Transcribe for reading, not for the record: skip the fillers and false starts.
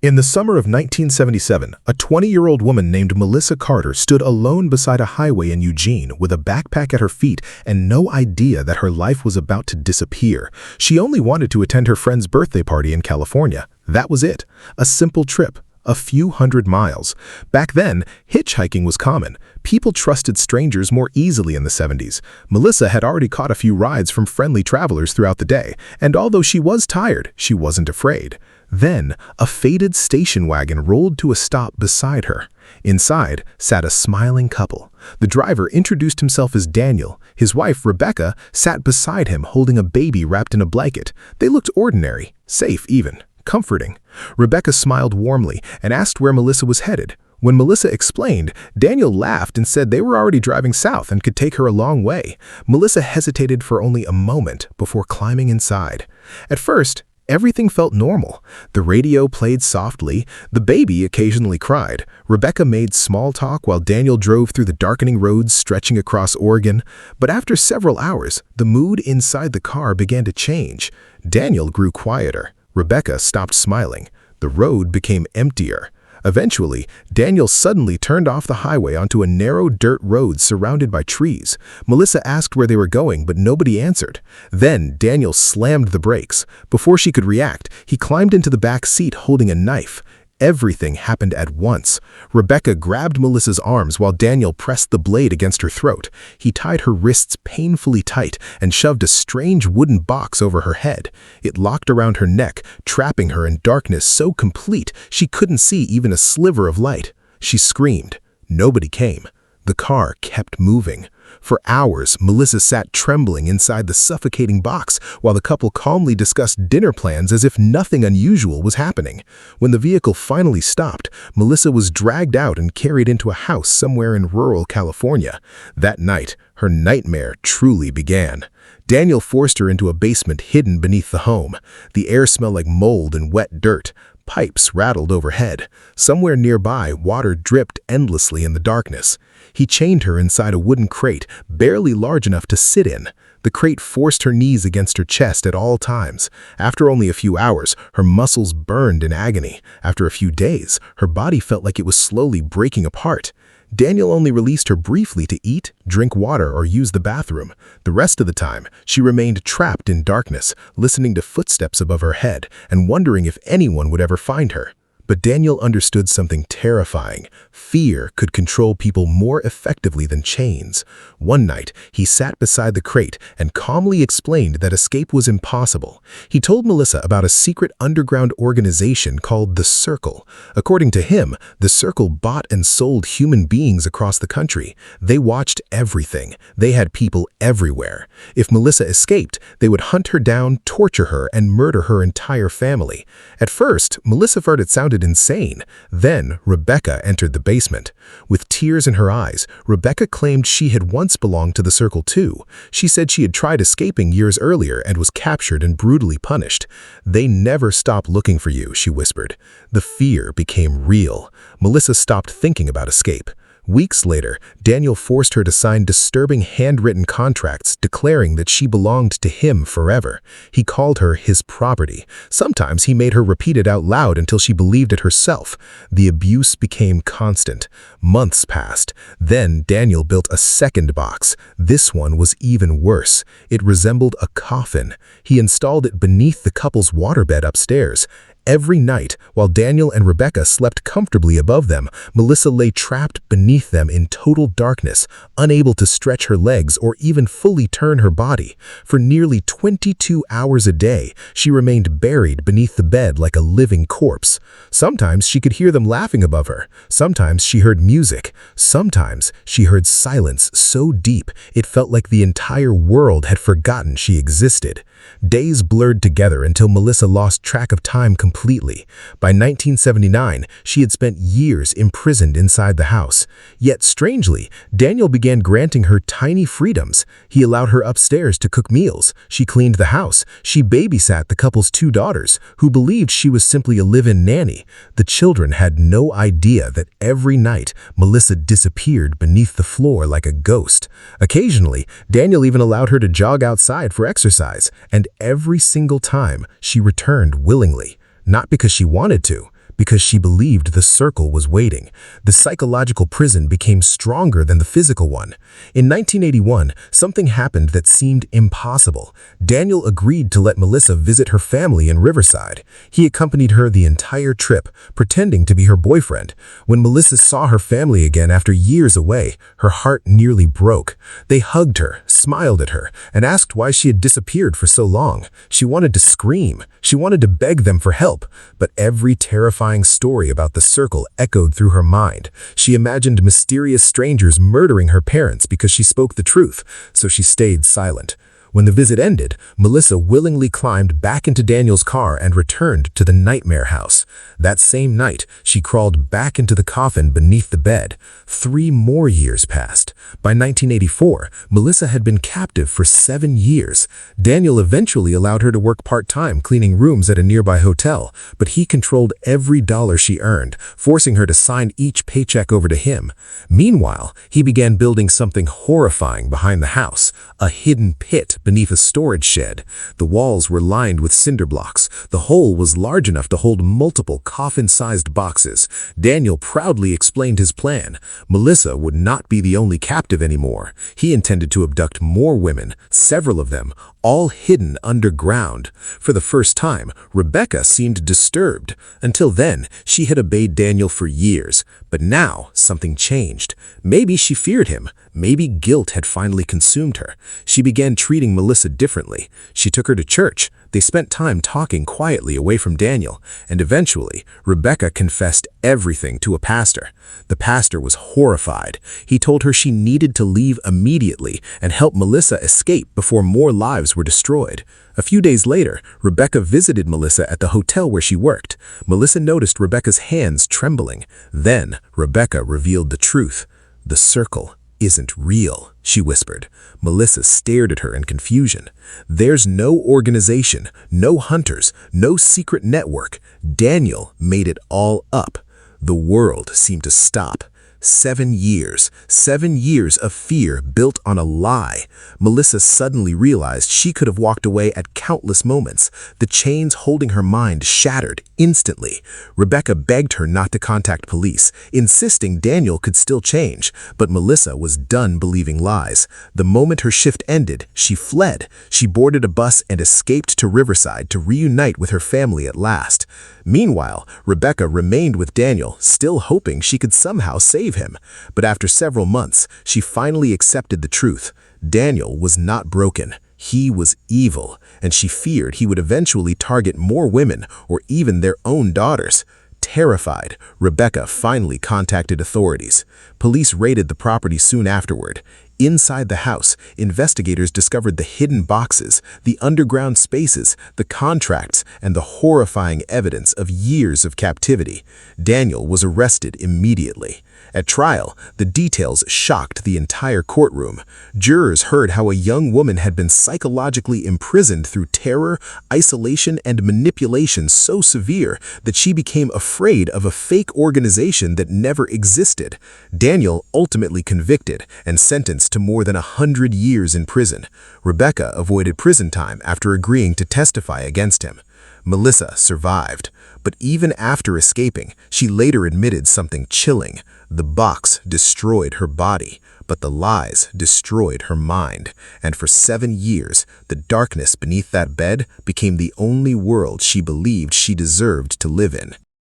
In the summer of 1977, a 20-year-old woman named Melissa Carter stood alone beside a highway in Eugene with a backpack at her feet and no idea that her life was about to disappear. She only wanted to attend her friend's birthday party in California. That was it. A simple trip. A few hundred miles. Back then, hitchhiking was common. People trusted strangers more easily in the 70s. Melissa had already caught a few rides from friendly travelers throughout the day, and although she was tired, she wasn't afraid. Then, a faded station wagon rolled to a stop beside her. Inside sat a smiling couple. The driver introduced himself as Daniel. His wife, Rebecca, sat beside him holding a baby wrapped in a blanket. They looked ordinary, safe even, comforting. Rebecca smiled warmly and asked where Melissa was headed. When Melissa explained, Daniel laughed and said they were already driving south and could take her a long way. Melissa hesitated for only a moment before climbing inside. At first, everything felt normal. The radio played softly. The baby occasionally cried. Rebecca made small talk while Daniel drove through the darkening roads stretching across Oregon. But after several hours, the mood inside the car began to change. Daniel grew quieter. Rebecca stopped smiling. The road became emptier. Eventually, Daniel suddenly turned off the highway onto a narrow dirt road surrounded by trees. Melissa asked where they were going, but nobody answered. Then Daniel slammed the brakes. Before she could react, he climbed into the back seat holding a knife. Everything happened at once. Rebecca grabbed Melissa's arms while Daniel pressed the blade against her throat. He tied her wrists painfully tight and shoved a strange wooden box over her head. It locked around her neck, trapping her in darkness so complete she couldn't see even a sliver of light. She screamed. Nobody came. The car kept moving. For hours, Melissa sat trembling inside the suffocating box while the couple calmly discussed dinner plans as if nothing unusual was happening. When the vehicle finally stopped, Melissa was dragged out and carried into a house somewhere in rural California. That night, her nightmare truly began. Daniel forced her into a basement hidden beneath the home. The air smelled like mold and wet dirt. Pipes rattled overhead. Somewhere nearby, water dripped endlessly in the darkness. He chained her inside a wooden crate, barely large enough to sit in. The crate forced her knees against her chest at all times. After only a few hours, her muscles burned in agony. After a few days, her body felt like it was slowly breaking apart. Daniel only released her briefly to eat, drink water, or use the bathroom. The rest of the time, she remained trapped in darkness, listening to footsteps above her head and wondering if anyone would ever find her. But Daniel understood something terrifying. Fear could control people more effectively than chains. One night, he sat beside the crate and calmly explained that escape was impossible. He told Melissa about a secret underground organization called The Circle. According to him, The Circle bought and sold human beings across the country. They watched everything. They had people everywhere. If Melissa escaped, they would hunt her down, torture her, and murder her entire family. At first, Melissa thought it sounded insane. Then, Rebecca entered the basement. With tears in her eyes, Rebecca claimed she had once belonged to the Circle too. She said she had tried escaping years earlier and was captured and brutally punished. "They never stop looking for you," she whispered. The fear became real. Melissa stopped thinking about escape. Weeks later, Daniel forced her to sign disturbing handwritten contracts declaring that she belonged to him forever. He called her his property. Sometimes he made her repeat it out loud until she believed it herself. The abuse became constant. Months passed. Then Daniel built a second box. This one was even worse. It resembled a coffin. He installed it beneath the couple's waterbed upstairs. Every night, while Daniel and Rebecca slept comfortably above them, Melissa lay trapped beneath them in total darkness, unable to stretch her legs or even fully turn her body. For nearly 22 hours a day, she remained buried beneath the bed like a living corpse. Sometimes she could hear them laughing above her. Sometimes she heard music. Sometimes she heard silence so deep it felt like the entire world had forgotten she existed. Days blurred together until Melissa lost track of time completely. By 1979, she had spent years imprisoned inside the house. Yet strangely, Daniel began granting her tiny freedoms. He allowed her upstairs to cook meals. She cleaned the house. She babysat the couple's 2 daughters, who believed she was simply a live-in nanny. The children had no idea that every night, Melissa disappeared beneath the floor like a ghost. Occasionally, Daniel even allowed her to jog outside for exercise. And every single time, she returned willingly, not because she wanted to, because she believed the circle was waiting. The psychological prison became stronger than the physical one. In 1981, something happened that seemed impossible. Daniel agreed to let Melissa visit her family in Riverside. He accompanied her the entire trip, pretending to be her boyfriend. When Melissa saw her family again after years away, her heart nearly broke. They hugged her, smiled at her, and asked why she had disappeared for so long. She wanted to scream. She wanted to beg them for help, but every terrifying story about the circle echoed through her mind. She imagined mysterious strangers murdering her parents because she spoke the truth, so she stayed silent. When the visit ended, Melissa willingly climbed back into Daniel's car and returned to the nightmare house. That same night, she crawled back into the coffin beneath the bed. 3 more years passed. By 1984, Melissa had been captive for 7 years. Daniel eventually allowed her to work part-time cleaning rooms at a nearby hotel, but he controlled every dollar she earned, forcing her to sign each paycheck over to him. Meanwhile, he began building something horrifying behind the house, a hidden pit beneath a storage shed. The walls were lined with cinder blocks. The hole was large enough to hold multiple coffin-sized boxes. Daniel proudly explained his plan. Melissa would not be the only captive anymore. He intended to abduct more women, several of them, all hidden underground. For the first time, Rebecca seemed disturbed. Until then, she had obeyed Daniel for years. But now, something changed. Maybe she feared him. Maybe guilt had finally consumed her. She began treating Melissa differently. She took her to church. They spent time talking quietly away from Daniel, and eventually, Rebecca confessed everything to a pastor. The pastor was horrified. He told her she needed to leave immediately and help Melissa escape before more lives were destroyed. A few days later, Rebecca visited Melissa at the hotel where she worked. Melissa noticed Rebecca's hands trembling. Then, Rebecca revealed the truth. "The circle isn't real," she whispered. Melissa stared at her in confusion. "There's no organization, no hunters, no secret network. Daniel made it all up." The world seemed to stop. 7 years. 7 years of fear built on a lie. Melissa suddenly realized she could have walked away at countless moments. The chains holding her mind shattered instantly. Rebecca begged her not to contact police, insisting Daniel could still change. But Melissa was done believing lies. The moment her shift ended, she fled. She boarded a bus and escaped to Riverside to reunite with her family at last. Meanwhile, Rebecca remained with Daniel, still hoping she could somehow save him. But after several months, she finally accepted the truth. Daniel was not broken. He was evil, and she feared he would eventually target more women or even their own daughters. Terrified, Rebecca finally contacted authorities. Police raided the property soon afterward. Inside the house, investigators discovered the hidden boxes, the underground spaces, the contracts, and the horrifying evidence of years of captivity. Daniel was arrested immediately. At trial, the details shocked the entire courtroom. Jurors heard how a young woman had been psychologically imprisoned through terror, isolation, and manipulation so severe that she became afraid of a fake organization that never existed. Daniel ultimately convicted and sentenced to more than 100 years in prison. Rebecca avoided prison time after agreeing to testify against him. Melissa survived, but even after escaping, she later admitted something chilling. The box destroyed her body, but the lies destroyed her mind. And for 7 years, the darkness beneath that bed became the only world she believed she deserved to live in.